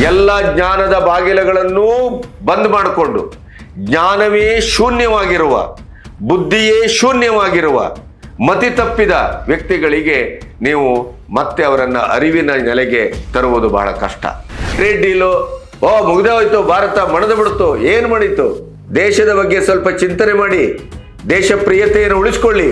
ಎಲ್ಲ ಜ್ಞಾನದ ಬಾಗಿಲುಗಳನ್ನೂ ಬಂದ್ ಮಾಡಿಕೊಂಡು ಜ್ಞಾನವೇ ಶೂನ್ಯವಾಗಿರುವ, ಬುದ್ಧಿಯೇ ಶೂನ್ಯವಾಗಿರುವ ಮತಿ ತಪ್ಪಿದ ವ್ಯಕ್ತಿಗಳಿಗೆ ನೀವು ಮತ್ತೆ ಅವರನ್ನ ಅರಿವಿನ ನೆಲೆಗೆ ತರುವುದು ಬಹಳ ಕಷ್ಟ. ಟ್ರೇಡ್ ಡೀಲು ಮುಗ್ದೇ ಹೋಯ್ತು, ಭಾರತ ಮಣದು ಬಿಡ್ತು, ಏನ್ ಮಾಡಿತು? ದೇಶದ ಬಗ್ಗೆ ಸ್ವಲ್ಪ ಚಿಂತನೆ ಮಾಡಿ, ದೇಶ ಪ್ರಿಯತೆಯನ್ನು ಉಳಿಸ್ಕೊಳ್ಳಿ.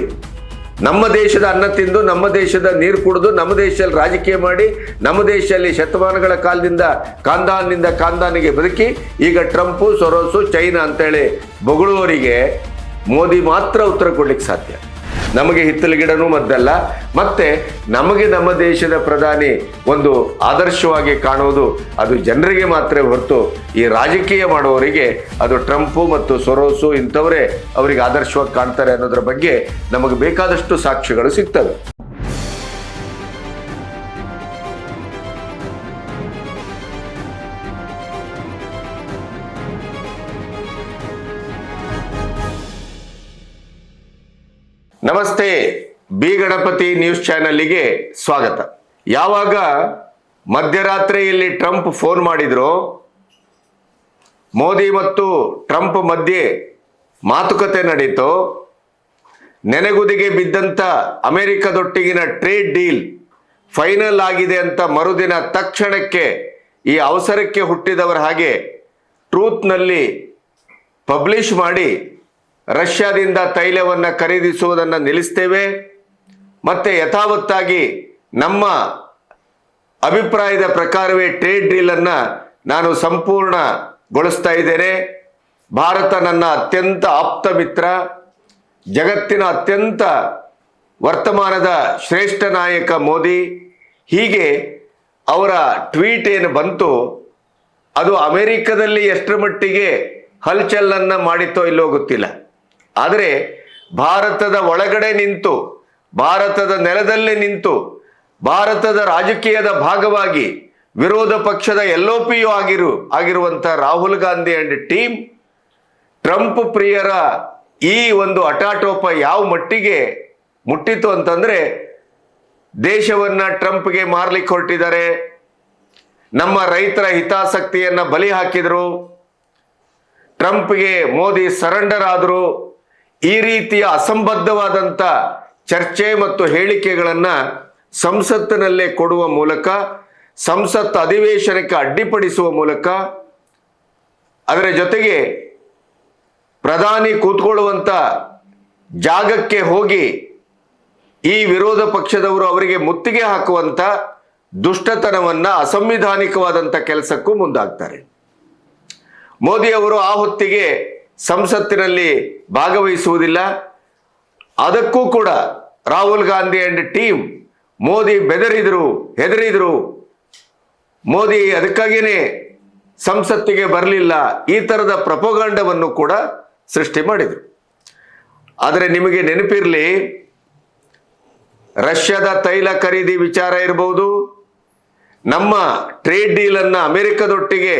ನಮ್ಮ ದೇಶದ ಅನ್ನ ತಿಂದು, ನಮ್ಮ ದೇಶದ ನೀರು ಕುಡಿದು, ನಮ್ಮ ದೇಶದಲ್ಲಿ ರಾಜಕೀಯ ಮಾಡಿ, ನಮ್ಮ ದೇಶದಲ್ಲಿ ಶತಮಾನಗಳ ಕಾಲದಿಂದ ಕಾಂದಾನಿಗೆ ಬದುಕಿ ಈಗ ಟ್ರಂಪು, ಸೊರೋಸು, ಚೈನಾ ಅಂತೇಳಿ ಬೊಗಳುವವರಿಗೆ ಮೋದಿ ಮಾತ್ರ ಉತ್ತರ ಕೊಡ್ಲಿಕ್ಕೆ ಸಾಧ್ಯ. ನಮಗೆ ಹಿತ್ತಲ ಗಿಡನೂ ಮದ್ದಲ್ಲ. ಮತ್ತೆ ನಮಗೆ ನಮ್ಮ ದೇಶದ ಪ್ರಧಾನಿ ಒಂದು ಆದರ್ಶವಾಗಿ ಕಾಣುವುದು ಅದು ಜನರಿಗೆ ಮಾತ್ರ ಹೊರತು ಈ ರಾಜಕೀಯ ಮಾಡುವವರಿಗೆ ಅದು ಟ್ರಂಪು ಮತ್ತು ಸೊರೋಸು ಇಂಥವರೇ ಅವರಿಗೆ ಆದರ್ಶವಾಗಿ ಕಾಣ್ತಾರೆ ಅನ್ನೋದ್ರ ಬಗ್ಗೆ ನಮಗೆ ಬೇಕಾದಷ್ಟು ಸಾಕ್ಷ್ಯಗಳು ಸಿಗ್ತವೆ. ನಮಸ್ತೆ, ಬಿ ಗಣಪತಿ ನ್ಯೂಸ್ ಚಾನೆಲ್ಗೆ ಸ್ವಾಗತ. ಯಾವಾಗ ಮಧ್ಯರಾತ್ರಿಯಲ್ಲಿ ಟ್ರಂಪ್ ಫೋನ್ ಮಾಡಿದ್ರು, ಮೋದಿ ಮತ್ತು ಟ್ರಂಪ್ ಮಧ್ಯೆ ಮಾತುಕತೆ ನಡೀತು, ನೆನೆಗುದಿಗೆ ಬಿದ್ದಂತ ಅಮೆರಿಕದೊಟ್ಟಿಗಿನ ಟ್ರೇಡ್ ಡೀಲ್ ಫೈನಲ್ ಆಗಿದೆ ಅಂತ ಮರುದಿನ ತಕ್ಷಣಕ್ಕೆ ಈ ಅವಸರಕ್ಕೆ ಹುಟ್ಟಿದವರ ಹಾಗೆ ಟ್ರೂತ್ನಲ್ಲಿ ಪಬ್ಲಿಷ್ ಮಾಡಿ ರಷ್ಯಾದಿಂದ ತೈಲವನ್ನು ಖರೀದಿಸುವುದನ್ನು ನಿಲ್ಲಿಸ್ತೇವೆ, ಮತ್ತೆ ಯಥಾವತ್ತಾಗಿ ನಮ್ಮ ಅಭಿಪ್ರಾಯದ ಪ್ರಕಾರವೇ ಟ್ರೇಡ್ ಡೀಲನ್ನು ನಾನು ಸಂಪೂರ್ಣಗೊಳಿಸ್ತಾ ಇದ್ದೇನೆ, ಭಾರತ ನನ್ನ ಅತ್ಯಂತ ಆಪ್ತ ಮಿತ್ರ, ಜಗತ್ತಿನ ಅತ್ಯಂತ ವರ್ತಮಾನದ ಶ್ರೇಷ್ಠ ನಾಯಕ ಮೋದಿ, ಹೀಗೆ ಅವರ ಟ್ವೀಟ್ ಏನು ಬಂತು ಅದು ಅಮೆರಿಕದಲ್ಲಿ ಎಷ್ಟರ ಮಟ್ಟಿಗೆ ಹಲ್ಚಲನ್ನು ಮಾಡಿತೋ ಇಲ್ಲೋ ಗೊತ್ತಿಲ್ಲ. ಆದರೆ ಭಾರತದ ಒಳಗಡೆ ನಿಂತು, ಭಾರತದ ನೆಲದಲ್ಲೇ ನಿಂತು, ಭಾರತದ ರಾಜಕೀಯದ ಭಾಗವಾಗಿ ವಿರೋಧ ಪಕ್ಷದ LOPU ಆಗಿರುವಂಥ Rahul Gandhi and team Trump ಪ್ರಿಯರ ಈ ಒಂದು ಹಠಾಟೋಪ ಯಾವ ಮಟ್ಟಿಗೆ ಮುಟ್ಟಿತು ಅಂತಂದ್ರೆ, ದೇಶವನ್ನ ಟ್ರಂಪ್ಗೆ ಮಾರ್ಲಿಕ್ಕೆ ಹೊರಟಿದ್ದಾರೆ, ನಮ್ಮ ರೈತರ ಹಿತಾಸಕ್ತಿಯನ್ನ ಬಲಿ ಹಾಕಿದ್ರು, ಟ್ರಂಪ್ಗೆ ಮೋದಿ ಸರೆಂಡರ್ ಆದರು. ಈ ರೀತಿಯ ಅಸಂಬದ್ಧವಾದಂಥ ಚರ್ಚೆ ಮತ್ತು ಹೇಳಿಕೆಗಳನ್ನು ಸಂಸತ್ತಿನಲ್ಲೇ ಕೊಡುವ ಮೂಲಕ, ಸಂಸತ್ ಅಧಿವೇಶನಕ್ಕೆ ಅಡ್ಡಿಪಡಿಸುವ ಮೂಲಕ, ಅದರ ಜೊತೆಗೆ ಪ್ರಧಾನಿ ಕೂತ್ಕೊಳ್ಳುವಂಥ ಜಾಗಕ್ಕೆ ಹೋಗಿ ಈ ವಿರೋಧ ಪಕ್ಷದವರು ಅವರಿಗೆ ಮುತ್ತಿಗೆ ಹಾಕುವಂಥ ದುಷ್ಟತನವನ್ನ, ಅಸಂವಿಧಾನಿಕವಾದಂಥ ಕೆಲಸಕ್ಕೂ ಮುಂದಾಗ್ತಾರೆ. ಮೋದಿ ಅವರು ಆ ಹೊತ್ತಿಗೆ ಸಂಸತ್ತಿನಲ್ಲಿ ಭಾಗವಹಿಸುವುದಿಲ್ಲ. ಅದಕ್ಕೂ ಕೂಡ ರಾಹುಲ್ ಗಾಂಧಿ ಅಂಡ್ ಟೀಮ್ ಮೋದಿ ಹೆದರಿದ್ರು, ಮೋದಿ ಅದಕ್ಕಾಗಿಯೇ ಸಂಸತ್ತಿಗೆ ಬರಲಿಲ್ಲ, ಈ ಥರದ ಪ್ರಪೋಗಂಡವನ್ನು ಕೂಡ ಸೃಷ್ಟಿ ಮಾಡಿದರು. ಆದರೆ ನಿಮಗೆ ನೆನಪಿರಲಿ, ರಷ್ಯಾದ ತೈಲ ಖರೀದಿ ವಿಚಾರ ಇರಬಹುದು, ನಮ್ಮ ಟ್ರೇಡ್ ಡೀಲನ್ನು ಅಮೆರಿಕದೊಟ್ಟಿಗೆ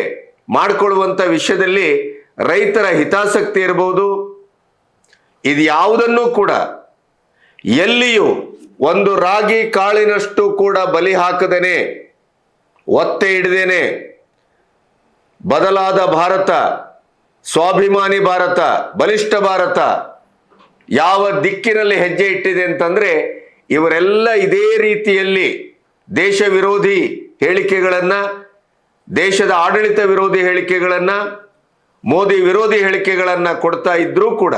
ಮಾಡಿಕೊಳ್ಳುವಂಥ ವಿಷಯದಲ್ಲಿ ರೈತರ ಹಿತಾಸಕ್ತಿ ಇರಬಹುದು, ಇದು ಯಾವುದನ್ನೂ ಕೂಡ ಎಲ್ಲಿಯೂ ಒಂದು ರಾಗಿ ಕಾಳಿನಷ್ಟು ಕೂಡ ಬಲಿ ಹಾಕದೇನೆ, ಒತ್ತೆ ಹಿಡಿದೇನೆ ಬದಲಾದ ಭಾರತ, ಸ್ವಾಭಿಮಾನಿ ಭಾರತ, ಬಲಿಷ್ಠ ಭಾರತ ಯಾವ ದಿಕ್ಕಿನಲ್ಲಿ ಹೆಜ್ಜೆ ಇಟ್ಟಿದೆ ಅಂತಂದ್ರೆ, ಇವರೆಲ್ಲ ಇದೇ ರೀತಿಯಲ್ಲಿ ದೇಶ ವಿರೋಧಿ ಹೇಳಿಕೆಗಳನ್ನು, ದೇಶದ ಆಡಳಿತ ವಿರೋಧಿ ಹೇಳಿಕೆಗಳನ್ನು, ಮೋದಿ ವಿರೋಧಿ ಹೇಳಿಕೆಗಳನ್ನು ಕೊಡ್ತಾ ಇದ್ರೂ ಕೂಡ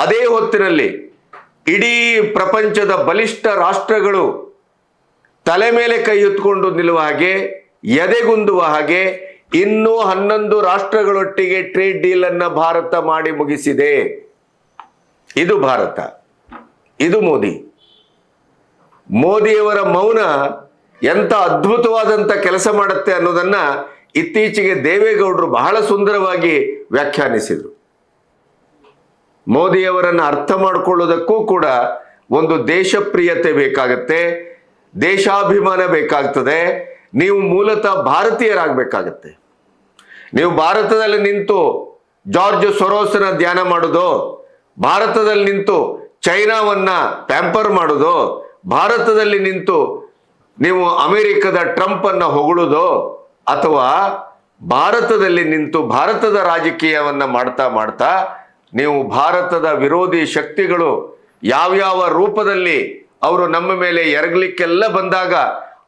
ಅದೇ ಹೊತ್ತಿನಲ್ಲಿ ಇಡೀ ಪ್ರಪಂಚದ ಬಲಿಷ್ಠ ರಾಷ್ಟ್ರಗಳು ತಲೆ ಮೇಲೆ ಕೈ ಎತ್ಕೊಂಡು ನಿಲ್ಲುವ ಹಾಗೆ, ಎದೆಗುಂದುವ ಹಾಗೆ ಇನ್ನೂ 11 ರಾಷ್ಟ್ರಗಳೊಟ್ಟಿಗೆ ಟ್ರೇಡ್ ಡೀಲ್ ಅನ್ನ ಭಾರತ ಮಾಡಿ ಮುಗಿಸಿದೆ. ಇದು ಭಾರತ, ಇದು ಮೋದಿಯವರ ಮೌನ ಎಂತ ಅದ್ಭುತವಾದಂಥ ಕೆಲಸ ಮಾಡುತ್ತೆ ಅನ್ನೋದನ್ನ ಇತ್ತೀಚೆಗೆ ದೇವೇಗೌಡರು ಬಹಳ ಸುಂದರವಾಗಿ ವ್ಯಾಖ್ಯಾನಿಸಿದರು. ಮೋದಿಯವರನ್ನು ಅರ್ಥ ಮಾಡಿಕೊಳ್ಳೋದಕ್ಕೂ ಕೂಡ ಒಂದು ದೇಶಪ್ರಿಯತೆ ಬೇಕಾಗತ್ತೆ, ದೇಶಾಭಿಮಾನ ಬೇಕಾಗ್ತದೆ. ನೀವು ಮೂಲತಃ ಭಾರತೀಯರಾಗಬೇಕಾಗತ್ತೆ. ನೀವು ಭಾರತದಲ್ಲಿ ನಿಂತು ಜಾರ್ಜ್ ಸೊರೋಸನ ಧ್ಯಾನ ಮಾಡೋದು, ಭಾರತದಲ್ಲಿ ನಿಂತು ಚೈನಾವನ್ನ ಪ್ಯಾಂಪರ್ ಮಾಡೋದು, ಭಾರತದಲ್ಲಿ ನಿಂತು ನೀವು ಅಮೆರಿಕದ ಟ್ರಂಪ್ ಅನ್ನ ಹೊಗಳೋದು, ಅಥವಾ ಭಾರತದಲ್ಲಿ ನಿಂತು ಭಾರತದ ರಾಜಕೀಯವನ್ನ ಮಾಡ್ತಾ ಮಾಡ್ತಾ ನೀವು ಭಾರತದ ವಿರೋಧಿ ಶಕ್ತಿಗಳು ಯಾವ್ಯಾವ ರೂಪದಲ್ಲಿ ಅವರು ನಮ್ಮ ಮೇಲೆ ಎರಗಲಿಕ್ಕೆಲ್ಲ ಬಂದಾಗ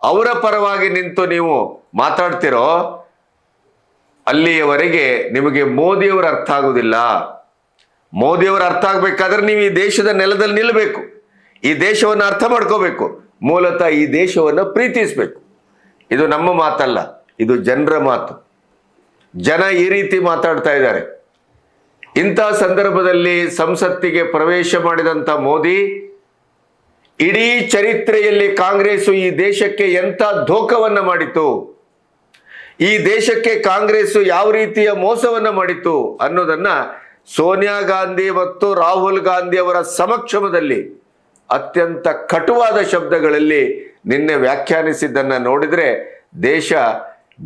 ಅವರ ಪರವಾಗಿ ನಿಂತು ನೀವು ಮಾತಾಡ್ತಿರೋ ಅಲ್ಲಿಯವರೆಗೆ ನಿಮಗೆ ಮೋದಿಯವರ ಅರ್ಥ ಆಗುವುದಿಲ್ಲ. ಮೋದಿಯವರ ಅರ್ಥ ಆಗ್ಬೇಕಾದ್ರೆ ನೀವು ಈ ದೇಶದ ನೆಲದಲ್ಲಿ ನಿಲ್ಲಬೇಕು, ಈ ದೇಶವನ್ನು ಅರ್ಥ ಮಾಡ್ಕೋಬೇಕು, ಮೂಲತಃ ಈ ದೇಶವನ್ನು ಪ್ರೀತಿಸಬೇಕು. ಇದು ನಮ್ಮ ಮಾತಲ್ಲ, ಇದು ಜನರ ಮಾತು. ಜನ ಈ ರೀತಿ ಮಾತಾಡ್ತಾ ಇದ್ದಾರೆ. ಇಂಥ ಸಂದರ್ಭದಲ್ಲಿ ಸಂಸತ್ತಿಗೆ ಪ್ರವೇಶ ಮಾಡಿದಂಥ ಮೋದಿ ಇಡೀ ಚರಿತ್ರೆಯಲ್ಲಿ ಕಾಂಗ್ರೆಸ್ಸು ಈ ದೇಶಕ್ಕೆ ಎಂಥ ಧೋಕವನ್ನ ಮಾಡಿತು, ಈ ದೇಶಕ್ಕೆ ಕಾಂಗ್ರೆಸ್ಸು ಯಾವ ರೀತಿಯ ಮೋಸವನ್ನ ಮಾಡಿತು ಅನ್ನೋದನ್ನ ಸೋನಿಯಾ ಗಾಂಧಿ ಮತ್ತು ರಾಹುಲ್ ಗಾಂಧಿ ಅವರ ಸಮಕ್ಷಮದಲ್ಲಿ ಅತ್ಯಂತ ಕಟುವಾದ ಶಬ್ದಗಳಲ್ಲಿ ನಿನ್ನೆ ವ್ಯಾಖ್ಯಾನಿಸಿದ್ದನ್ನು ನೋಡಿದರೆ ದೇಶ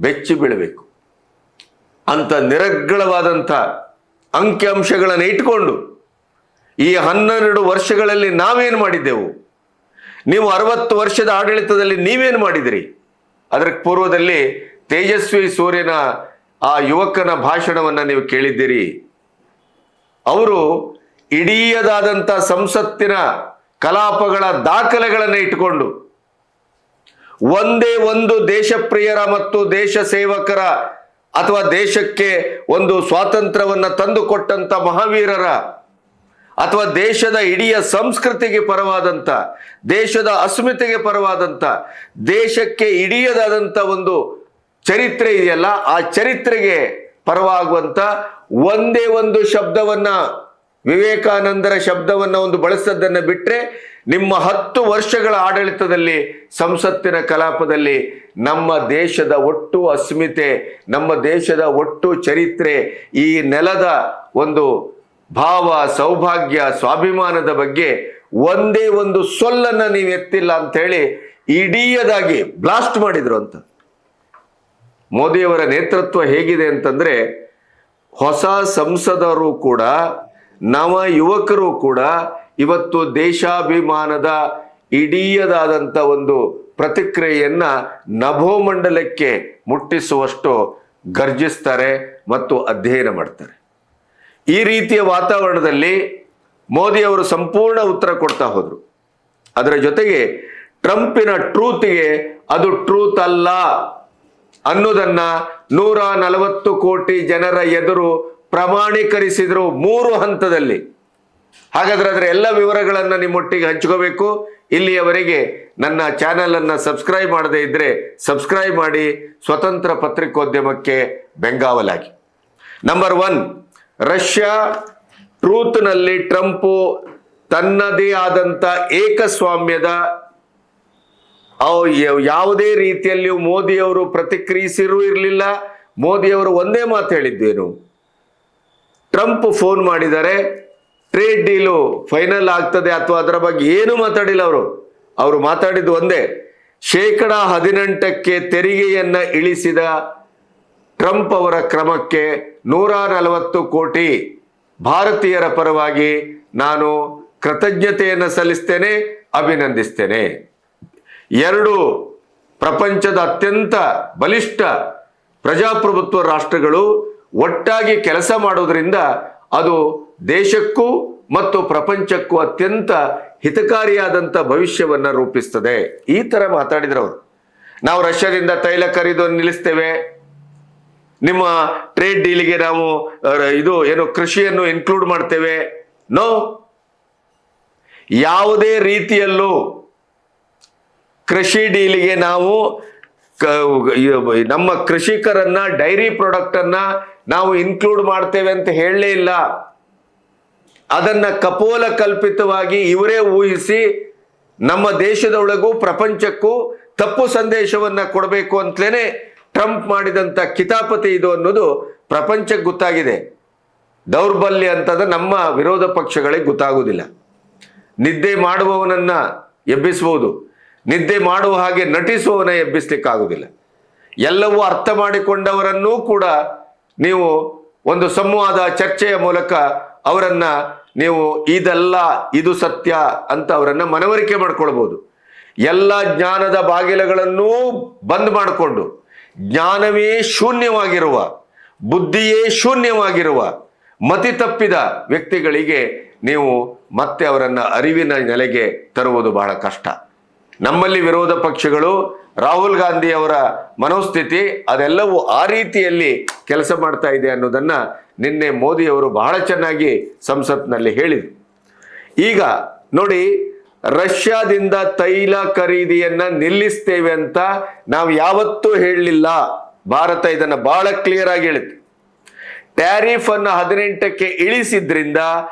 ಬೆಚ್ಚಿ ಬೀಳಬೇಕು. ಅಂತ ನಿರರ್ಗಳವಾದಂಥ ಅಂಕಿಅಂಶಗಳನ್ನು ಇಟ್ಕೊಂಡು ಈ 12 ವರ್ಷಗಳಲ್ಲಿ ನಾವೇನು ಮಾಡಿದ್ದೆವು, ನೀವು 60 ವರ್ಷದ ಆಡಳಿತದಲ್ಲಿ ನೀವೇನು ಮಾಡಿದಿರಿ? ಅದರ ಪೂರ್ವದಲ್ಲಿ ತೇಜಸ್ವಿ ಸೂರ್ಯನ ಆ ಯುವಕನ ಭಾಷಣವನ್ನು ನೀವು ಕೇಳಿದ್ದೀರಿ. ಅವರು ಇಡೀದಾದಂಥ ಸಂಸತ್ತಿನ ಕಲಾಪಗಳ ದಾಖಲೆಗಳನ್ನು ಇಟ್ಟುಕೊಂಡು ಒಂದೇ ಒಂದು ದೇಶಪ್ರಿಯರ ಮತ್ತು ದೇಶ ಸೇವಕರ ಅಥವಾ ದೇಶಕ್ಕೆ ಒಂದು ಸ್ವಾತಂತ್ರ್ಯವನ್ನು ತಂದುಕೊಟ್ಟಂತ ಮಹಾವೀರರ ಅಥವಾ ದೇಶದ ಇಡೀ ಸಂಸ್ಕೃತಿಗೆ ಪರವಾದಂಥ, ದೇಶದ ಅಸ್ಮಿತೆಗೆ ಪರವಾದಂಥ, ದೇಶಕ್ಕೆ ಇಡೀದಾದಂಥ ಒಂದು ಚರಿತ್ರೆ ಇದೆಯಲ್ಲ, ಆ ಚರಿತ್ರೆಗೆ ಪರವಾಗುವಂಥ ಒಂದೇ ಒಂದು ಶಬ್ದವನ್ನ, ವಿವೇಕಾನಂದರ ಶಬ್ದವನ್ನ ಒಂದು ಬಳಸದ್ದನ್ನು ಬಿಟ್ಟರೆ ನಿಮ್ಮ 10 ವರ್ಷಗಳ ಆಡಳಿತದಲ್ಲಿ ಸಂಸತ್ತಿನ ಕಲಾಪದಲ್ಲಿ ನಮ್ಮ ದೇಶದ ಒಟ್ಟು ಅಸ್ಮಿತೆ, ನಮ್ಮ ದೇಶದ ಒಟ್ಟು ಚರಿತ್ರೆ, ಈ ನೆಲದ ಒಂದು ಭಾವ, ಸೌಭಾಗ್ಯ, ಸ್ವಾಭಿಮಾನದ ಬಗ್ಗೆ ಒಂದೇ ಒಂದು ಸೊಲ್ಲನ್ನ ನೀವು ಎತ್ತಿಲ್ಲ ಅಂತ ಹೇಳಿ ಇಡೀದಾಗಿ ಬ್ಲಾಸ್ಟ್ ಮಾಡಿದ್ರು ಅಂತ. ಮೋದಿಯವರ ನೇತೃತ್ವ ಹೇಗಿದೆ ಅಂತಂದ್ರೆ, ಹೊಸ ಸಂಸದರು ಕೂಡ, ನವ ಯುವಕರು ಕೂಡ ಇವತ್ತು ದೇಶಾಭಿಮಾನದ ಇಡೀದಾದಂಥ ಒಂದು ಪ್ರತಿಕ್ರಿಯೆಯನ್ನ ನಭೋಮಂಡಲಕ್ಕೆ ಮುಟ್ಟಿಸುವಷ್ಟು ಗರ್ಜಿಸ್ತಾರೆ ಮತ್ತು ಅಧ್ಯಯನ ಮಾಡ್ತಾರೆ. ಈ ರೀತಿಯ ವಾತಾವರಣದಲ್ಲಿ ಮೋದಿಯವರು ಸಂಪೂರ್ಣ ಉತ್ತರ ಕೊಡ್ತಾ ಹೋದ್ರು. ಅದರ ಜೊತೆಗೆ ಟ್ರಂಪಿನ ಟ್ರೂತ್ಗೆ ಅದು ಟ್ರೂತ್ ಅಲ್ಲ ಅನ್ನೋದನ್ನ 140 ಕೋಟಿ ಜನರ ಎದುರು ಪ್ರಮಾಣೀಕರಿಸಿದ್ರು 3 ಹಂತದಲ್ಲಿ. ಹಾಗಾದ್ರೆ ಅದರ ಎಲ್ಲ ವಿವರಗಳನ್ನು ನಿಮ್ಮೊಟ್ಟಿಗೆ ಹಂಚ್ಕೋಬೇಕು. ಇಲ್ಲಿಯವರೆಗೆ ನನ್ನ ಚಾನೆಲ್ ಅನ್ನ ಸಬ್ಸ್ಕ್ರೈಬ್ ಮಾಡದೇ ಇದ್ರೆ ಸಬ್ಸ್ಕ್ರೈಬ್ ಮಾಡಿ, ಸ್ವತಂತ್ರ ಪತ್ರಿಕೋದ್ಯಮಕ್ಕೆ ಬೆಂಗಾವಲಾಗಿ. ನಂಬರ್ 1, ರಷ್ಯಾ ಟ್ರೂತ್ನಲ್ಲಿ ಟ್ರಂಪ್ ತನ್ನದೇ ಆದಂಥ ಏಕಸ್ವಾಮ್ಯದ ಯಾವುದೇ ರೀತಿಯಲ್ಲಿಯೂ ಮೋದಿಯವರು ಪ್ರತಿಕ್ರಿಯಿಸಿರೂ ಇರಲಿಲ್ಲ. ಮೋದಿಯವರು ಒಂದೇ ಮಾತು ಹೇಳಿದ್ದೇನು, ಟ್ರಂಪ್ ಫೋನ್ ಮಾಡಿದರೆ ಟ್ರೇಡ್ ಡೀಲು ಫೈನಲ್ ಆಗ್ತದೆ ಅಥವಾ ಅದರ ಬಗ್ಗೆ ಏನು ಮಾತಾಡಿಲ್ಲ. ಅವರು ಮಾತಾಡಿದ್ದು ಒಂದೇ, 18% ತೆರಿಗೆಯನ್ನ ಇಳಿಸಿದ ಟ್ರಂಪ್ ಅವರ ಕ್ರಮಕ್ಕೆ 140 ಕೋಟಿ ಭಾರತೀಯರ ಪರವಾಗಿ ನಾನು ಕೃತಜ್ಞತೆಯನ್ನು ಸಲ್ಲಿಸ್ತೇನೆ, ಅಭಿನಂದಿಸ್ತೇನೆ. 2 ಪ್ರಪಂಚದ ಅತ್ಯಂತ ಬಲಿಷ್ಠ ಪ್ರಜಾಪ್ರಭುತ್ವ ರಾಷ್ಟ್ರಗಳು ಒಟ್ಟಾಗಿ ಕೆಲಸ ಮಾಡೋದ್ರಿಂದ ಅದು ದೇಶಕ್ಕೂ ಮತ್ತು ಪ್ರಪಂಚಕ್ಕೂ ಅತ್ಯಂತ ಹಿತಕಾರಿಯಾದಂಥ ಭವಿಷ್ಯವನ್ನು ರೂಪಿಸ್ತದೆ. ಈ ತರ ಮಾತಾಡಿದ್ರವರು. ನಾವು ರಷ್ಯಾದಿಂದ ತೈಲ ಖರೀದು ನಿಲ್ಲಿಸ್ತೇವೆ, ನಿಮ್ಮ ಟ್ರೇಡ್ ಡೀಲಿಗೆ ನಾವು ಕೃಷಿಯನ್ನು ಇನ್ಕ್ಲೂಡ್ ಮಾಡ್ತೇವೆ. ನೋ, ಯಾವುದೇ ರೀತಿಯಲ್ಲೂ ಕೃಷಿ ಡೀಲಿಗೆ ನಾವು ನಮ್ಮ ಕೃಷಿಕರನ್ನ, ಡೈರಿ ಪ್ರಾಡಕ್ಟ್ ಅನ್ನ ನಾವು ಇನ್ಕ್ಲೂಡ್ ಮಾಡ್ತೇವೆ ಅಂತ ಹೇಳಲೇ ಇಲ್ಲ. ಅದನ್ನ ಕಪೋಲ ಕಲ್ಪಿತವಾಗಿ ಇವರೇ ಊಹಿಸಿ ನಮ್ಮ ದೇಶದೊಳಗೂ ಪ್ರಪಂಚಕ್ಕೂ ತಪ್ಪು ಸಂದೇಶವನ್ನ ಕೊಡಬೇಕು ಅಂತಲೇ ಟ್ರಂಪ್ ಮಾಡಿದಂಥ ಕಿತಾಪತಿ ಇದು ಅನ್ನೋದು ಪ್ರಪಂಚಕ್ಕೆ ಗೊತ್ತಾಗಿದೆ. ದೌರ್ಬಲ್ಯ ಅಂತದ ನಮ್ಮ ವಿರೋಧ ಪಕ್ಷಗಳಿಗೆ ಗೊತ್ತಾಗುವುದಿಲ್ಲ. ನಿದ್ದೆ ಮಾಡುವವನನ್ನ ಎಬ್ಬಿಸಬಹುದು, ನಿದ್ದೆ ಮಾಡುವ ಹಾಗೆ ನಟಿಸುವವನ ಎಬ್ಬಿಸ್ಲಿಕ್ಕಾಗುವುದಿಲ್ಲ. ಎಲ್ಲವೂ ಅರ್ಥ ಮಾಡಿಕೊಂಡವರನ್ನೂ ಕೂಡ ನೀವು ಒಂದು ಸಂವಾದ, ಚರ್ಚೆಯ ಮೂಲಕ ಅವರನ್ನ ನೀವು ಇದಲ್ಲ, ಇದು ಸತ್ಯ ಅಂತ ಅವರನ್ನ ಮನವರಿಕೆ ಮಾಡ್ಕೊಳ್ಬಹುದು. ಎಲ್ಲ ಜ್ಞಾನದ ಬಾಗಿಲುಗಳನ್ನೂ ಬಂದ್ ಮಾಡಿಕೊಂಡು, ಜ್ಞಾನವೇ ಶೂನ್ಯವಾಗಿರುವ, ಬುದ್ಧಿಯೇ ಶೂನ್ಯವಾಗಿರುವ ಮತಿ ತಪ್ಪಿದ ವ್ಯಕ್ತಿಗಳಿಗೆ ನೀವು ಮತ್ತೆ ಅವರನ್ನು ಅರಿವಿನ ನೆಲೆಗೆ ತರುವುದು ಬಹಳ ಕಷ್ಟ. ನಮ್ಮಲ್ಲಿ ವಿರೋಧ ಪಕ್ಷಗಳು, ರಾಹುಲ್ ಗಾಂಧಿ ಅವರ ಮನೋಸ್ಥಿತಿ ಅದೆಲ್ಲವೂ ಆ ರೀತಿಯಲ್ಲಿ ಕೆಲಸ ಮಾಡ್ತಾ ಇದೆ ಅನ್ನೋದನ್ನ ನಿನ್ನೆ ಮೋದಿಯವರು ಬಹಳ ಚೆನ್ನಾಗಿ ಸಂಸತ್ನಲ್ಲಿ ಹೇಳಿದರು. ಈಗ ನೋಡಿ, ರಷ್ಯಾದಿಂದ ತೈಲ ಖರೀದಿಯನ್ನ ನಿಲ್ಲಿಸ್ತೇವೆ ಅಂತ ನಾವು ಯಾವತ್ತೂ ಹೇಳಲಿಲ್ಲ. ಭಾರತ ಇದನ್ನು ಬಹಳ ಕ್ಲಿಯರ್ ಆಗಿ ಹೇಳಿತು. ಟ್ಯಾರಿಫ್ ಅನ್ನು 18ಕ್ಕೆ ಇಳಿಸಿದ್ರಿಂದ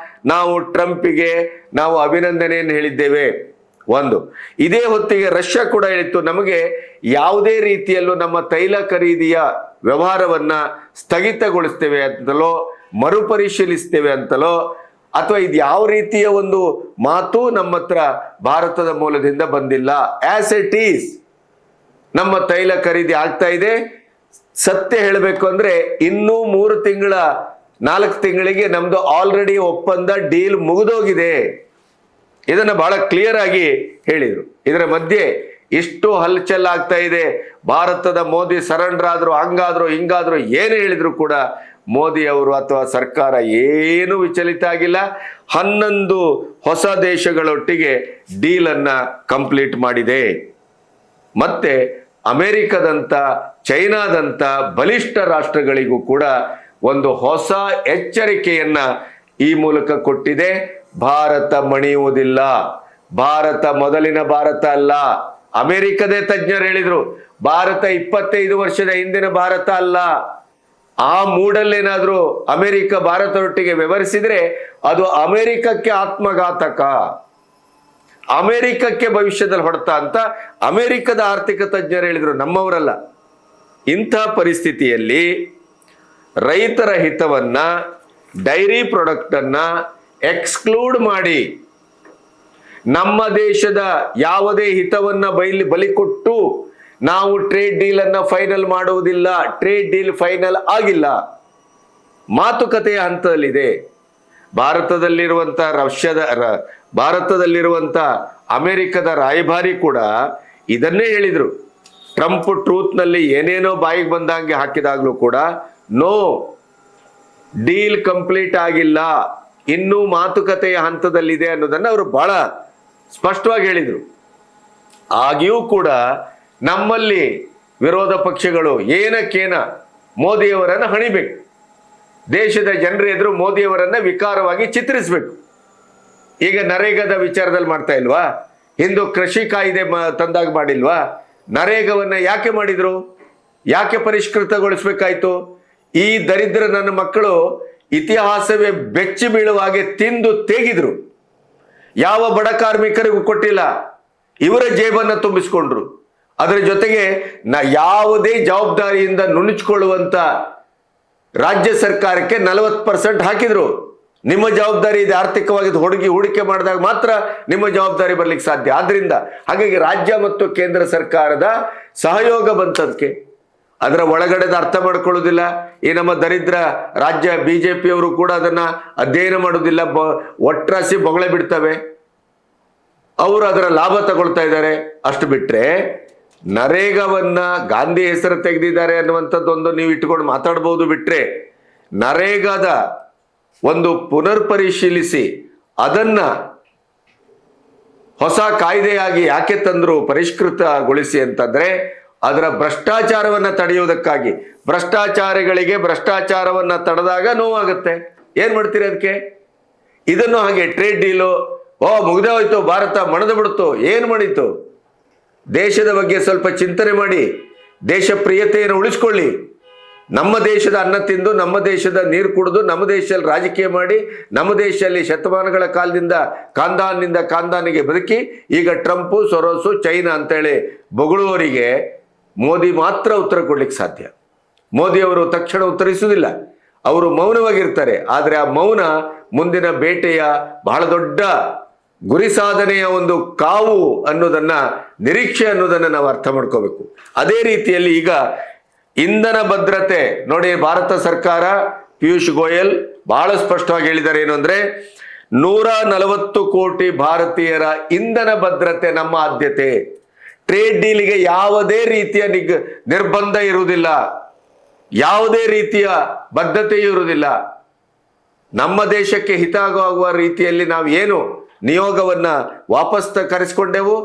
ನಾವು ಟ್ರಂಪಿಗೆ ನಾವು ಅಭಿನಂದನೆಯನ್ನು ಹೇಳಿದ್ದೇವೆ. ಒಂದು, ಇದೇ ಹೊತ್ತಿಗೆ ರಷ್ಯಾ ಕೂಡ ಹೇಳಿತ್ತು, ನಮಗೆ ಯಾವುದೇ ರೀತಿಯಲ್ಲೂ ನಮ್ಮ ತೈಲ ಖರೀದಿಯ ವ್ಯವಹಾರವನ್ನ ಸ್ಥಗಿತಗೊಳಿಸ್ತೇವೆ ಅಂತಲೋ ಮರುಪರಿಶೀಲಿಸ್ತೇವೆ ಅಂತಲೋ ಅಥವಾ ಇದು ಯಾವ ರೀತಿಯ ಒಂದು ಮಾತು ನಮ್ಮ ಹತ್ರ ಭಾರತದ ಮೂಲದಿಂದ ಬಂದಿಲ್ಲ. ಆಸ್ ಇಟ್ ಈಸ್ ನಮ್ಮ ತೈಲ ಖರೀದಿ ಆಗ್ತಾ ಇದೆ. ಸತ್ಯ ಹೇಳಬೇಕು ಅಂದ್ರೆ ಇನ್ನೂ 4 ತಿಂಗಳಿಗೆ ನಮ್ದು ಆಲ್ರೆಡಿ ಒಪ್ಪಂದ ಡೀಲ್ ಮುಗಿದೋಗಿದೆ. ಇದನ್ನ ಬಹಳ ಕ್ಲಿಯರ್ ಆಗಿ ಹೇಳಿದ್ರು. ಇದರ ಮಧ್ಯೆ ಇಷ್ಟು ಹಲ್ಚಲ್ ಆಗ್ತಾ ಇದೆ. ಭಾರತದ ಮೋದಿ ಸರೆಂಡರ್ ಆದ್ರು, ಹಂಗಾದ್ರು ಹಿಂಗಾದ್ರು ಏನು ಹೇಳಿದ್ರು ಕೂಡ ಮೋದಿ ಅವರು ಅಥವಾ ಸರ್ಕಾರ ಏನು ವಿಚಲಿತ ಆಗಿಲ್ಲ. 11 ಹೊಸ ದೇಶಗಳೊಟ್ಟಿಗೆ ಡೀಲ್ ಅನ್ನ ಕಂಪ್ಲೀಟ್ ಮಾಡಿದೆ. ಮತ್ತೆ ಅಮೆರಿಕದಂತ, ಚೈನಾದಂತ ಬಲಿಷ್ಠ ರಾಷ್ಟ್ರಗಳಿಗೂ ಕೂಡ ಒಂದು ಹೊಸ ಎಚ್ಚರಿಕೆಯನ್ನ ಈ ಮೂಲಕ ಕೊಟ್ಟಿದೆ. ಭಾರತ ಮಣಿಯುವುದಿಲ್ಲ. ಭಾರತ ಮೊದಲಿನ ಭಾರತ ಅಲ್ಲ. ಅಮೆರಿಕದೇ ತಜ್ಞರು ಹೇಳಿದ್ರು, ಭಾರತ 25 ವರ್ಷದ ಹಿಂದಿನ ಭಾರತ ಅಲ್ಲ. ಆ ಮೂಡಲ್ಲೇನಾದ್ರೂ ಅಮೆರಿಕ ಭಾರತದೊಟ್ಟಿಗೆ ವ್ಯವಹರಿಸಿದ್ರೆ ಅದು ಅಮೆರಿಕಕ್ಕೆ ಆತ್ಮಘಾತಕ, ಅಮೆರಿಕಕ್ಕೆ ಭವಿಷ್ಯದಲ್ಲಿ ಹೊಡೆತ ಅಂತ ಅಮೆರಿಕದ ಆರ್ಥಿಕ ತಜ್ಞರು ಹೇಳಿದ್ರು, ನಮ್ಮವರಲ್ಲ. ಇಂಥ ಪರಿಸ್ಥಿತಿಯಲ್ಲಿ ರೈತರ ಹಿತವನ್ನ, ಡೈರಿ ಪ್ರಾಡಕ್ಟ್ ಅನ್ನ ಎಕ್ಸ್ಕ್ಲೂಡ್ ಮಾಡಿ ನಮ್ಮ ದೇಶದ ಯಾವುದೇ ಹಿತವನ್ನ ಬಲಿ ಕೊಟ್ಟು ನಾವು ಟ್ರೇಡ್ ಡೀಲ್ ಅನ್ನ ಫೈನಲ್ ಮಾಡುವುದಿಲ್ಲ. ಟ್ರೇಡ್ ಡೀಲ್ ಫೈನಲ್ ಆಗಿಲ್ಲ, ಮಾತುಕತೆಯ ಹಂತದಲ್ಲಿದೆ. ಭಾರತದಲ್ಲಿರುವಂತ ಅಮೆರಿಕದ ರಾಯಭಾರಿ ಕೂಡ ಇದನ್ನೇ ಹೇಳಿದ್ರು. ಟ್ರಂಪ್ ಟ್ರೂತ್ ನಲ್ಲಿ ಏನೇನೋ ಬಾಯಿಗೆ ಬಂದಂಗೆ ಹಾಕಿದಾಗ್ಲೂ ಕೂಡ ನೋ, ಡೀಲ್ ಕಂಪ್ಲೀಟ್ ಆಗಿಲ್ಲ, ಇನ್ನೂ ಮಾತುಕತೆಯ ಹಂತದಲ್ಲಿದೆ ಅನ್ನೋದನ್ನ ಅವರು ಬಹಳ ಸ್ಪಷ್ಟವಾಗಿ ಹೇಳಿದ್ರು. ಆಗಿಯೂ ಕೂಡ ನಮ್ಮಲ್ಲಿ ವಿರೋಧ ಪಕ್ಷಗಳು ಏನಕ್ಕೇನ ಮೋದಿಯವರನ್ನ ಹಣಿಬೇಕು, ದೇಶದ ಜನರ ಎದುರು ಮೋದಿಯವರನ್ನ ವಿಕಾರವಾಗಿ ಚಿತ್ರಿಸಬೇಕು. ಈಗ ನರೇಗಾದ ವಿಚಾರದಲ್ಲಿ ಮಾಡ್ತಾ ಇಲ್ವಾ? ಹಿಂದೂ ಕೃಷಿ ಕಾಯ್ದೆ ತಂದಾಗ ಮಾಡಿಲ್ವಾ? ನರೇಗಾವನ್ನ ಯಾಕೆ ಮಾಡಿದ್ರು? ಯಾಕೆ ಪರಿಷ್ಕೃತಗೊಳಿಸ್ಬೇಕಾಯ್ತು? ಈ ದರಿದ್ರ ನನ್ನ ಮಕ್ಕಳು ಇತಿಹಾಸವೇ ಬೆಚ್ಚಿ ಬೀಳುವ ಹಾಗೆ ತಿಂದು ತೇಗಿದ್ರು. ಯಾವ ಬಡ ಕಾರ್ಮಿಕರಿಗೂ ಕೊಟ್ಟಿಲ್ಲ, ಇವರ ಜೇಬನ್ನ ತುಂಬಿಸ್ಕೊಂಡ್ರು. ಅದರ ಜೊತೆಗೆ ಯಾವುದೇ ಜವಾಬ್ದಾರಿಯಿಂದ ನುಣುಚಿಕೊಳ್ಳುವಂತ ರಾಜ್ಯ ಸರ್ಕಾರಕ್ಕೆ 40% ಹಾಕಿದ್ರು. ನಿಮ್ಮ ಜವಾಬ್ದಾರಿ ಇದೆ, ಆರ್ಥಿಕವಾಗಿ ಹೂಡಿಕೆ ಮಾಡಿದಾಗ ಮಾತ್ರ ನಿಮ್ಮ ಜವಾಬ್ದಾರಿ ಬರ್ಲಿಕ್ಕೆ ಸಾಧ್ಯ. ಆದ್ರಿಂದ ಹಾಗಾಗಿ ರಾಜ್ಯ ಮತ್ತು ಕೇಂದ್ರ ಸರ್ಕಾರದ ಸಹಯೋಗ ಬಂತದಕ್ಕೆ. ಅದರ ಒಳಗಡೆದ ಅರ್ಥ ಮಾಡ್ಕೊಳ್ಳೋದಿಲ್ಲ ಈ ನಮ್ಮ ದರಿದ್ರ ರಾಜ್ಯ ಬಿಜೆಪಿಯವರು ಕೂಡ ಅದನ್ನ ಅಧ್ಯಯನ ಮಾಡೋದಿಲ್ಲ, ಒಟ್ರಾಸಿ ಬೊಗಳೆ ಬಿಡ್ತವೆ. ಅವರು ಅದರ ಲಾಭ ತಗೊಳ್ತಾ ಇದ್ದಾರೆ. ಅಷ್ಟು ಬಿಟ್ರೆ ನರೇಗಾವನ್ನ ಗಾಂಧಿ ಹೆಸರು ತೆಗೆದಿದ್ದಾರೆ ಅನ್ನುವಂಥದ್ದೊಂದು ನೀವು ಇಟ್ಟುಕೊಂಡು ಮಾತಾಡ್ಬೋದು. ಬಿಟ್ರೆ ನರೇಗಾದ ಒಂದು ಪುನರ್ ಪರಿಶೀಲಿಸಿ ಅದನ್ನ ಹೊಸ ಕಾಯ್ದೆಯಾಗಿ ಯಾಕೆ ತಂದ್ರು, ಪರಿಷ್ಕೃತಗೊಳಿಸಿ ಅಂತಂದ್ರೆ ಅದರ ಭ್ರಷ್ಟಾಚಾರವನ್ನ ತಡೆಯುವುದಕ್ಕಾಗಿ. ಭ್ರಷ್ಟಾಚಾರಿಗಳಿಗೆ ಭ್ರಷ್ಟಾಚಾರವನ್ನ ತಡೆದಾಗ ನೋವಾಗುತ್ತೆ. ಏನ್ ಮಾಡ್ತೀರಿ ಅದಕ್ಕೆ? ಇದನ್ನು ಹಾಗೆ ಟ್ರೇಡ್ ಡೀಲು ಮುಗ್ದೇ ಹೋಯ್ತು, ಭಾರತ ಮಣದು ಬಿಡ್ತು. ಏನ್ ಮಾಡಿತು? ದೇಶದ ಬಗ್ಗೆ ಸ್ವಲ್ಪ ಚಿಂತನೆ ಮಾಡಿ, ದೇಶ ಪ್ರಿಯತೆಯನ್ನು ಉಳಿಸ್ಕೊಳ್ಳಿ. ನಮ್ಮ ದೇಶದ ಅನ್ನ ತಿಂದು, ನಮ್ಮ ದೇಶದ ನೀರು ಕುಡಿದು, ನಮ್ಮ ದೇಶದಲ್ಲಿ ರಾಜಕೀಯ ಮಾಡಿ, ನಮ್ಮ ದೇಶದಲ್ಲಿ ಶತಮಾನಗಳ ಕಾಲದಿಂದ ಕಾಂದಾನಿಗೆ ಬದುಕಿ ಈಗ ಟ್ರಂಪು, ಸೊರೋಸು, ಚೈನಾ ಅಂತೇಳಿ ಬೊಗಳುವವರಿಗೆ ಮೋದಿ ಮಾತ್ರ ಉತ್ತರ ಕೊಡ್ಲಿಕ್ಕೆ ಸಾಧ್ಯ. ಮೋದಿ ಅವರು ತಕ್ಷಣ ಉತ್ತರಿಸುವುದಿಲ್ಲ, ಅವರು ಮೌನವಾಗಿರ್ತಾರೆ. ಆದರೆ ಆ ಮೌನ ಮುಂದಿನ ಬೇಟೆಯ ಬಹಳ ದೊಡ್ಡ ಗುರಿ ಸಾಧನೆಯ ಒಂದು ಕಾವು ಅನ್ನೋದನ್ನ, ನಿರೀಕ್ಷೆ ಅನ್ನೋದನ್ನ ನಾವು ಅರ್ಥ ಮಾಡ್ಕೋಬೇಕು. ಅದೇ ರೀತಿಯಲ್ಲಿ ಈಗ ಇಂಧನ ಭದ್ರತೆ ನೋಡಿ, ಭಾರತ ಸರ್ಕಾರ ಪಿಯೂಷ್ ಗೋಯಲ್ ಬಹಳ ಸ್ಪಷ್ಟವಾಗಿ ಹೇಳಿದ್ದಾರೆ. ಏನು ಅಂದ್ರೆ 140 ಕೋಟಿ ಭಾರತೀಯರ ಇಂಧನ ಭದ್ರತೆ ನಮ್ಮ ಆದ್ಯತೆ. ಟ್ರೇಡ್ ಡೀಲ್ಗೆ ಯಾವುದೇ ರೀತಿಯ ನಿರ್ಬಂಧ ಇರುವುದಿಲ್ಲ, ಯಾವುದೇ ರೀತಿಯ ಬದ್ಧತೆಯೂ ಇರುವುದಿಲ್ಲ. ನಮ್ಮ ದೇಶಕ್ಕೆ ಹಿತ ಆಗುವ ರೀತಿಯಲ್ಲಿ ನಾವು ಏನು ನಿಯೋಗವನ್ನ ವಾಪಸ್ ಕರೆಸಿಕೊಂಡೆವು,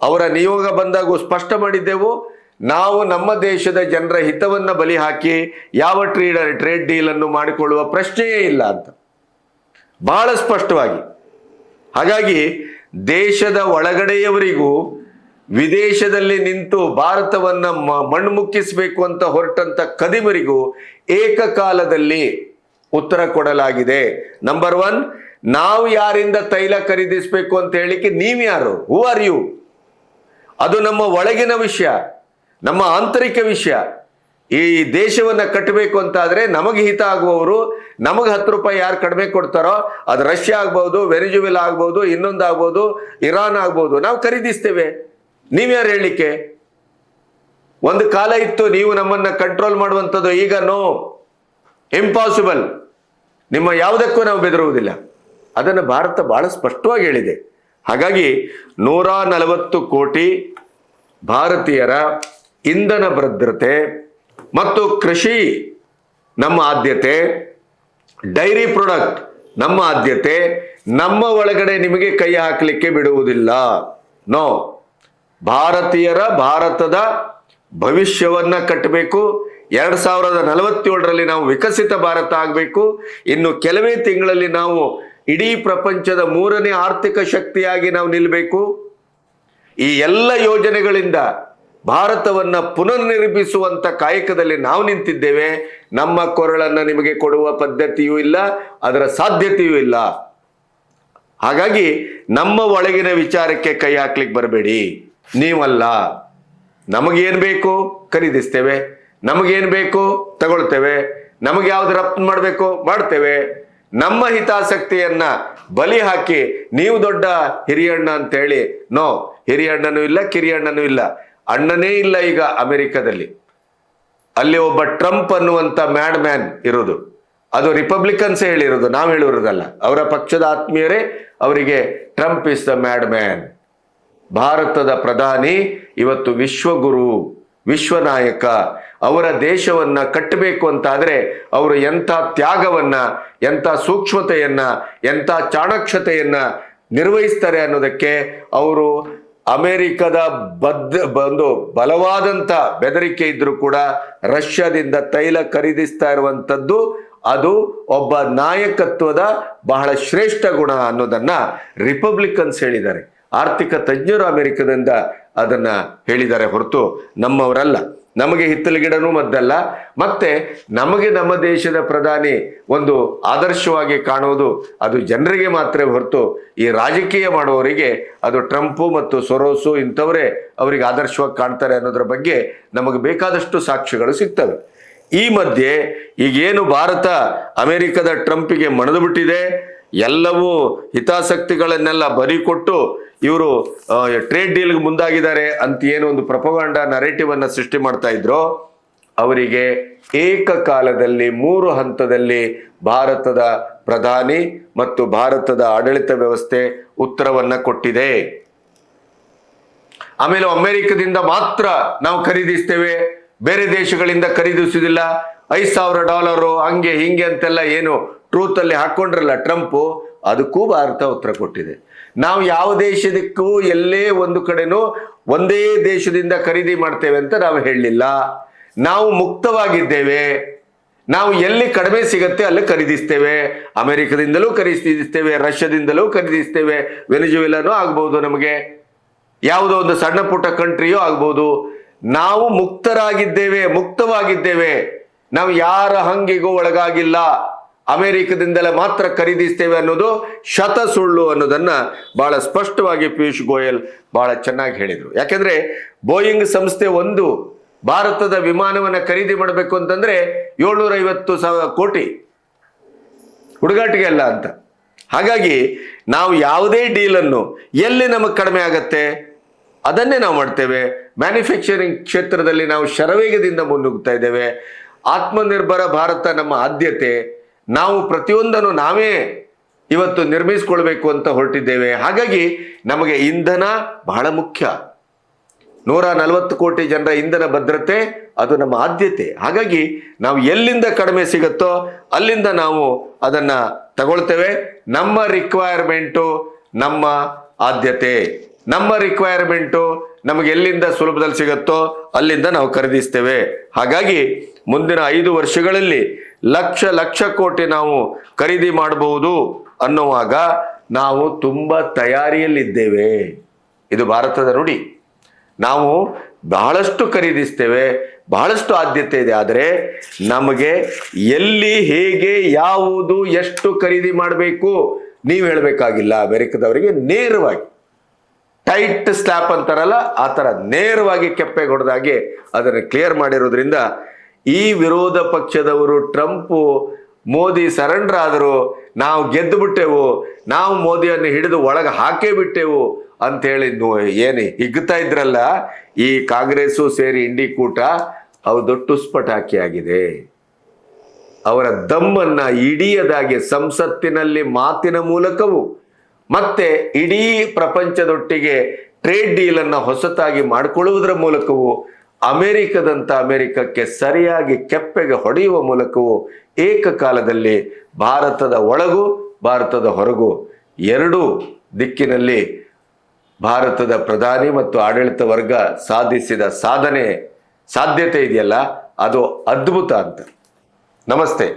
ಅವರ ನಿಯೋಗ ಬಂದಾಗ ಸ್ಪಷ್ಟ ಮಾಡಿದ್ದೆವು, ನಾವು ನಮ್ಮ ದೇಶದ ಜನರ ಹಿತವನ್ನ ಬಲಿ ಹಾಕಿ ಯಾವ ಟ್ರೇಡ್ ಡೀಲ್ ಅನ್ನು ಮಾಡಿಕೊಳ್ಳುವ ಪ್ರಶ್ನೆಯೇ ಇಲ್ಲ ಅಂತ ಬಹಳ ಸ್ಪಷ್ಟವಾಗಿ. ಹಾಗಾಗಿ ದೇಶದ ಒಳಗಡೆಯವರಿಗೂ ವಿದೇಶದಲ್ಲಿ ನಿಂತು ಭಾರತವನ್ನ ಮಣ್ಣು ಮುಕ್ಕಿಸಬೇಕು ಅಂತ ಹೊರಟಂತ ಕದಿಮರಿಗೂ ಏಕಕಾಲದಲ್ಲಿ ಉತ್ತರ ಕೊಡಲಾಗಿದೆ. ನಂಬರ್ 1, ನಾವು ಯಾರಿಂದ ತೈಲ ಖರೀದಿಸಬೇಕು ಅಂತ ಹೇಳಿಕ್ಕೆ ನೀವ್ಯಾರು? Who are you? ಅದು ನಮ್ಮ ಒಳಗಿನ ವಿಷಯ, ನಮ್ಮ ಆಂತರಿಕ ವಿಷಯ. ಈ ದೇಶವನ್ನ ಕಟ್ಟಬೇಕು ಅಂತ ಆದ್ರೆ ನಮಗೆ ಹಿತ ಆಗುವವರು, ನಮಗೆ 10 ರೂಪಾಯಿ ಯಾರು ಕಡಿಮೆ ಕೊಡ್ತಾರೋ, ಅದು ರಷ್ಯಾ ಆಗ್ಬಹುದು, ವೆನಿಜುವೆಲಾ ಆಗ್ಬಹುದು, ಇನ್ನೊಂದು ಆಗ್ಬಹುದು, ಇರಾನ್ ಆಗ್ಬಹುದು, ನಾವು ಖರೀದಿಸ್ತೇವೆ. ನೀವ್ಯಾರು ಹೇಳಲಿಕ್ಕೆ? ಒಂದು ಕಾಲ ಇತ್ತು ನೀವು ನಮ್ಮನ್ನ ಕಂಟ್ರೋಲ್ ಮಾಡುವಂಥದ್ದು, ಈಗ ನೋ, ಇಂಪಾಸಿಬಲ್. ನಿಮ್ಮ ಯಾವುದಕ್ಕೂ ನಾವು ಬೆದರುವುದಿಲ್ಲ. ಅದನ್ನು ಭಾರತ ಬಹಳ ಸ್ಪಷ್ಟವಾಗಿ ಹೇಳಿದೆ. ಹಾಗಾಗಿ 140 ಕೋಟಿ ಭಾರತೀಯರ ಇಂಧನ ಭದ್ರತೆ ಮತ್ತು ಕೃಷಿ ನಮ್ಮ ಆದ್ಯತೆ, ಡೈರಿ ಪ್ರಾಡಕ್ಟ್ ನಮ್ಮ ಆದ್ಯತೆ. ನಮ್ಮ ಒಳಗಡೆ ನಿಮಗೆ ಕೈ ಹಾಕಲಿಕ್ಕೆ ಬಿಡುವುದಿಲ್ಲ. ನೋ, ಭಾರತದ ಭವಿಷ್ಯವನ್ನ ಕಟ್ಟಬೇಕು. 2047ರಲ್ಲಿ ನಾವು ವಿಕಸಿತ ಭಾರತ ಆಗಬೇಕು. ಇನ್ನು ಕೆಲವೇ ತಿಂಗಳಲ್ಲಿ ನಾವು ಇಡೀ ಪ್ರಪಂಚದ 3ನೇ ಆರ್ಥಿಕ ಶಕ್ತಿಯಾಗಿ ನಾವು ನಿಲ್ಲಬೇಕು. ಈ ಎಲ್ಲ ಯೋಜನೆಗಳಿಂದ ಭಾರತವನ್ನ ಪುನರ್ನಿರ್ಮಿಸುವಂತ ಕಾಯಕದಲ್ಲಿ ನಾವು ನಿಂತಿದ್ದೇವೆ. ನಮ್ಮ ಕೊರಳನ್ನ ನಿಮಗೆ ಕೊಡುವ ಪದ್ಧತಿಯೂ ಇಲ್ಲ, ಅದರ ಸಾಧ್ಯತೆಯೂ ಇಲ್ಲ. ಹಾಗಾಗಿ ನಮ್ಮ ಒಳಗಿನ ವಿಚಾರಕ್ಕೆ ಕೈ ಹಾಕ್ಲಿಕ್ಕೆ ಬರಬೇಡಿ. ನೀವಲ್ಲ, ನಮಗೇನ್ ಬೇಕು ಖರೀದಿಸ್ತೇವೆ, ನಮಗೇನ್ ಬೇಕು ತಗೊಳ್ತೇವೆ, ನಮಗೆ ಯಾವ್ದು ರಫ್ತು ಮಾಡಬೇಕು ಮಾಡ್ತೇವೆ. ನಮ್ಮ ಹಿತಾಸಕ್ತಿಯನ್ನ ಬಲಿ ಹಾಕಿ ನೀವು ದೊಡ್ಡ ಹಿರಿಯಣ್ಣ ಅಂತ ಹೇಳಿ, ನೋ, ಹಿರಿಯಣ್ಣನೂ ಇಲ್ಲ, ಕಿರಿಯಣ್ಣನೂ ಇಲ್ಲ, ಅಣ್ಣನೇ ಇಲ್ಲ. ಈಗ ಅಮೆರಿಕದಲ್ಲಿ ಅಲ್ಲಿ ಒಬ್ಬ ಟ್ರಂಪ್ ಅನ್ನುವಂತ ಮ್ಯಾಡ್ ಮ್ಯಾನ್ ಇರೋದು, ಅದು ರಿಪಬ್ಲಿಕನ್ಸ್ ಹೇಳಿರೋದು, ನಾವು ಹೇಳಿರೋದಲ್ಲ. ಅವರ ಪಕ್ಷದ ಆತ್ಮೀಯರೇ ಅವರಿಗೆ Trump is the mad man. ಭಾರತದ ಪ್ರಧಾನಿ ಇವತ್ತು ವಿಶ್ವಗುರು, ವಿಶ್ವನಾಯಕ. ಅವರ ದೇಶವನ್ನ ಕಟ್ಟಬೇಕು ಅಂತಾದ್ರೆ ಅವರು ಎಂಥ ತ್ಯಾಗವನ್ನ, ಎಂಥ ಸೂಕ್ಷ್ಮತೆಯನ್ನ, ಎಂಥ ಚಾಣಕ್ಷತೆಯನ್ನ ನಿರ್ವಹಿಸ್ತಾರೆ ಅನ್ನೋದಕ್ಕೆ ಅವರು ಅಮೆರಿಕದ ಒಂದು ಬಲವಾದಂತ ಬೆದರಿಕೆ ಇದ್ರೂ ಕೂಡ ರಷ್ಯಾದಿಂದ ತೈಲ ಖರೀದಿಸ್ತಾ ಇರುವಂತದ್ದು ಅದು ಒಬ್ಬ ನಾಯಕತ್ವದ ಬಹಳ ಶ್ರೇಷ್ಠ ಗುಣ ಅನ್ನೋದನ್ನ ರಿಪಬ್ಲಿಕನ್ಸ್ ಹೇಳಿದ್ದಾರೆ. ಆರ್ಥಿಕ ತಜ್ಞರು ಅಮೆರಿಕದಿಂದ ಅದನ್ನ ಹೇಳಿದ್ದಾರೆ ಹೊರತು ನಮ್ಮವರಲ್ಲ. ನಮಗೆ ಹಿತ್ತಲಗಿಡನೂ ಮದ್ದಲ್ಲ. ಮತ್ತೆ ನಮಗೆ ನಮ್ಮ ದೇಶದ ಪ್ರಧಾನಿ ಒಂದು ಆದರ್ಶವಾಗಿ ಕಾಣುವುದು ಅದು ಜನರಿಗೆ ಮಾತ್ರ ಹೊರತು ಈ ರಾಜಕೀಯ ಮಾಡುವವರಿಗೆ ಅದು ಟ್ರಂಪು ಮತ್ತು ಸೊರೋಸು ಇಂಥವರೇ ಅವರಿಗೆ ಆದರ್ಶವಾಗಿ ಕಾಣ್ತಾರೆ ಅನ್ನೋದ್ರ ಬಗ್ಗೆ ನಮಗೆ ಬೇಕಾದಷ್ಟು ಸಾಕ್ಷ್ಯಗಳು ಸಿಗ್ತವೆ. ಈ ಮಧ್ಯೆ ಈಗೇನು ಭಾರತ ಅಮೆರಿಕದ ಟ್ರಂಪಿಗೆ ಮಣಿದು ಬಿಟ್ಟಿದೆ, ಎಲ್ಲವೂ ಹಿತಾಸಕ್ತಿಗಳನ್ನೆಲ್ಲ ಬರಿ ಕೊಟ್ಟು ಇವರು ಟ್ರೇಡ್ ಡೀಲ್ಗೆ ಮುಂದಾಗಿದ್ದಾರೆ ಅಂತ ಏನೋ ಒಂದು ಪ್ರೊಪಗಾಂಡ ನರೇಟಿವ್ ಅನ್ನ ಸೃಷ್ಟಿ ಮಾಡ್ತಾ ಇದ್ರು, ಅವರಿಗೆ ಏಕಕಾಲದಲ್ಲಿ 3 ಹಂತದಲ್ಲಿ ಭಾರತದ ಪ್ರಧಾನಿ ಮತ್ತು ಭಾರತದ ಆಡಳಿತ ವ್ಯವಸ್ಥೆ ಉತ್ತರವನ್ನ ಕೊಟ್ಟಿದೆ. ಆಮೇಲೆ ಅಮೆರಿಕದಿಂದ ಮಾತ್ರ ನಾವು ಖರೀದಿಸ್ತೇವೆ, ಬೇರೆ ದೇಶಗಳಿಂದ ಖರೀದಿಸುವುದಿಲ್ಲ, $5,000 ಹಂಗೆ ಹಿಂಗೆ ಅಂತೆಲ್ಲ ಏನು ಟ್ರೂತ್ ಅಲ್ಲಿ ಹಾಕೊಂಡ್ರಲ್ಲ ಟ್ರಂಪ್, ಅದಕ್ಕೂ ಭಾರತ ಉತ್ತರ ಕೊಟ್ಟಿದೆ. ನಾವು ಯಾವ ದೇಶದಕ್ಕೂ ಎಲ್ಲೇ ಒಂದು ಕಡೆನೂ ಒಂದೇ ದೇಶದಿಂದ ಖರೀದಿ ಮಾಡ್ತೇವೆ ಅಂತ ನಾವು ಹೇಳಲಿಲ್ಲ. ನಾವು ಮುಕ್ತವಾಗಿದ್ದೇವೆ. ನಾವು ಎಲ್ಲಿ ಕಡಿಮೆ ಸಿಗತ್ತೆ ಅಲ್ಲಿ ಖರೀದಿಸ್ತೇವೆ. ಅಮೆರಿಕದಿಂದಲೂ ಖರೀದಿಸ್ತೇವೆ, ರಷ್ಯಾದಿಂದಲೂ ಖರೀದಿಸ್ತೇವೆ, ವೆನಿಜುವೆಲಾನೂ ಆಗ್ಬಹುದು, ನಮಗೆ ಯಾವುದೋ ಒಂದು ಸಣ್ಣ ಪುಟ್ಟ ಕಂಟ್ರಿಯೋ ಆಗ್ಬಹುದು. ನಾವು ಮುಕ್ತವಾಗಿದ್ದೇವೆ. ನಾವು ಯಾರ ಹಂಗಿಗೂ ಒಳಗಾಗಿಲ್ಲ. ಅಮೆರಿಕದಿಂದಲೇ ಮಾತ್ರ ಖರೀದಿಸ್ತೇವೆ ಅನ್ನೋದು ಶತ ಸುಳ್ಳು ಅನ್ನೋದನ್ನ ಬಹಳ ಸ್ಪಷ್ಟವಾಗಿ ಪಿಯೂಷ್ ಗೋಯಲ್ ಬಹಳ ಚೆನ್ನಾಗಿ ಹೇಳಿದರು. ಯಾಕೆಂದ್ರೆ ಬೋಯಿಂಗ್ ಸಂಸ್ಥೆ ಒಂದು ಭಾರತದ ವಿಮಾನವನ್ನ ಖರೀದಿ ಮಾಡಬೇಕು ಅಂತಂದ್ರೆ 750,000 ಕೋಟಿ ಹುಡುಗಾಟಿಗೆ ಅಲ್ಲ ಅಂತ. ಹಾಗಾಗಿ ನಾವು ಯಾವುದೇ ಡೀಲನ್ನು ಎಲ್ಲಿ ನಮಗೆ ಕಡಿಮೆ ಆಗತ್ತೆ ಅದನ್ನೇ ನಾವು ಮಾಡ್ತೇವೆ. ಮ್ಯಾನುಫ್ಯಾಕ್ಚರಿಂಗ್ ಕ್ಷೇತ್ರದಲ್ಲಿ ನಾವು ಶರವೇಗದಿಂದ ಮುನ್ನುಗ್ತಾ ಇದ್ದೇವೆ. ಆತ್ಮನಿರ್ಭರ ಭಾರತ ನಮ್ಮ ಆದ್ಯತೆ. ನಾವು ಪ್ರತಿಯೊಂದನ್ನು ನಾವೇ ಇವತ್ತು ನಿರ್ಮಿಸಿಕೊಳ್ಬೇಕು ಅಂತ ಹೊರಟಿದ್ದೇವೆ. ಹಾಗಾಗಿ ನಮಗೆ ಇಂಧನ ಬಹಳ ಮುಖ್ಯ. 140 ಕೋಟಿ ಜನರ ಇಂಧನ ಭದ್ರತೆ ಅದು ನಮ್ಮ ಆದ್ಯತೆ. ಹಾಗಾಗಿ ನಾವು ಎಲ್ಲಿಂದ ಕಡಿಮೆ ಸಿಗುತ್ತೋ ಅಲ್ಲಿಂದ ನಾವು ಅದನ್ನ ತಗೊಳ್ತೇವೆ. ನಮ್ಮ ರಿಕ್ವೈರ್ಮೆಂಟು ನಮ್ಮ ಆದ್ಯತೆ, ನಮ್ಮ ರಿಕ್ವೈರ್ಮೆಂಟು ನಮಗೆ ಎಲ್ಲಿಂದ ಸುಲಭದಲ್ಲಿ ಸಿಗುತ್ತೋ ಅಲ್ಲಿಂದ ನಾವು ಖರೀದಿಸ್ತೇವೆ. ಹಾಗಾಗಿ ಮುಂದಿನ 5 ವರ್ಷಗಳಲ್ಲಿ ಲಕ್ಷ ಕೋಟಿ ನಾವು ಖರೀದಿ ಮಾಡಬಹುದು ಅನ್ನುವಾಗ ನಾವು ತುಂಬಾ ತಯಾರಿಯಲ್ಲಿದ್ದೇವೆ. ಇದು ಭಾರತದ ನುಡಿ. ನಾವು ಬಹಳಷ್ಟು ಖರೀದಿಸ್ತೇವೆ, ಬಹಳಷ್ಟು ಆದ್ಯತೆ ಇದೆ. ಆದರೆ ನಮಗೆ ಎಲ್ಲಿ, ಹೇಗೆ, ಯಾವುದು, ಎಷ್ಟು ಖರೀದಿ ಮಾಡಬೇಕು ನೀವು ಹೇಳಬೇಕಾಗಿಲ್ಲ. ಅಮೆರಿಕದವರಿಗೆ ನೇರವಾಗಿ ಟೈಟ್ ಸ್ಲ್ಯಾಪ್ ಅಂತಾರಲ್ಲ ಆ ಥರ ನೇರವಾಗಿ ಕೆಪ್ಪೆ ಹೊಡೆದಾಗೆ ಅದನ್ನು ಕ್ಲಿಯರ್ ಮಾಡಿರೋದ್ರಿಂದ ಈ ವಿರೋಧ ಪಕ್ಷದವರು ಟ್ರಂಪ್ ಮೋದಿ ಸರೆಂಡರ್ ಆದರು, ನಾವು ಗೆದ್ದು ಬಿಟ್ಟೆವು, ನಾವು ಮೋದಿಯನ್ನು ಹಿಡಿದು ಒಳಗೆ ಹಾಕೇ ಬಿಟ್ಟೆವು ಅಂತೇಳಿ ಏನು ಹಿಗ್ತಾ ಇದ್ರಲ್ಲ, ಈ ಕಾಂಗ್ರೆಸ್ಸು ಸೇರಿ ಇಂಡಿ ಕೂಟ ಅವು ದೊಡ್ಡ ಟುಸ್ಪಟಾಕಿ ಆಗಿದೆ. ಅವರ ದಮ್ಮನ್ನ ಇಡೀದಾಗಿ ಸಂಸತ್ತಿನಲ್ಲಿ ಮಾತಿನ ಮೂಲಕವೂ ಮತ್ತೆ ಇಡೀ ಪ್ರಪಂಚದೊಟ್ಟಿಗೆ ಟ್ರೇಡ್ ಡೀಲ್ ಅನ್ನ ಹೊಸತಾಗಿ ಮಾಡಿಕೊಳ್ಳುವುದರ ಮೂಲಕವೂ ಅಮೆರಿಕಕ್ಕೆ ಸರಿಯಾಗಿ ಕೆಪ್ಪೆಗೆ ಹೊಡೆಯುವ ಮೂಲಕವೂ ಏಕಕಾಲದಲ್ಲಿ ಭಾರತದ ಒಳಗೂ ಭಾರತದ ಹೊರಗೂ ಎರಡೂ ದಿಕ್ಕಿನಲ್ಲಿ ಭಾರತದ ಪ್ರಧಾನಿ ಮತ್ತು ಆಡಳಿತ ವರ್ಗ ಸಾಧಿಸಿದ ಸಾಧ್ಯತೆ ಇದೆಯಲ್ಲ, ಅದು ಅದ್ಭುತ ಅಂತ. ನಮಸ್ತೆ.